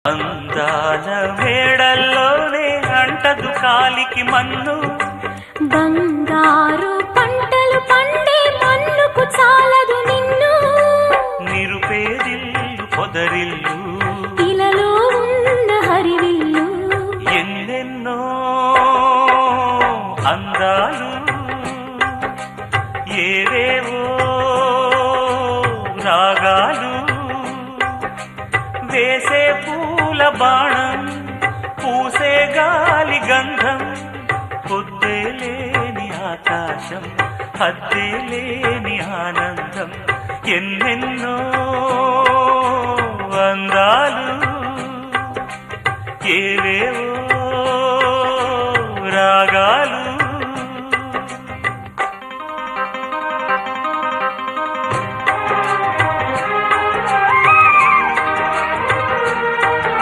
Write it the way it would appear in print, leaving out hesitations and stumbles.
అందాల మేడల్లోనే అంటదు కాలికి మన్ను, బంగారు పంటలు పండే మన్నుకు చాలదు నిన్ను. నిరుపేదిల్లు పొదరిల్లు ఇలలో ఉన్న హరివిల్లు, ఎన్నెన్నో అందాలు ఏవేవో రాగాలు, వేసే పూల బాణం పూసే గాలి గంధం, పొద్దే లేని ఆకాశం హద్దే లేని ఆనందం, ఎన్నెన్నో అందాలు.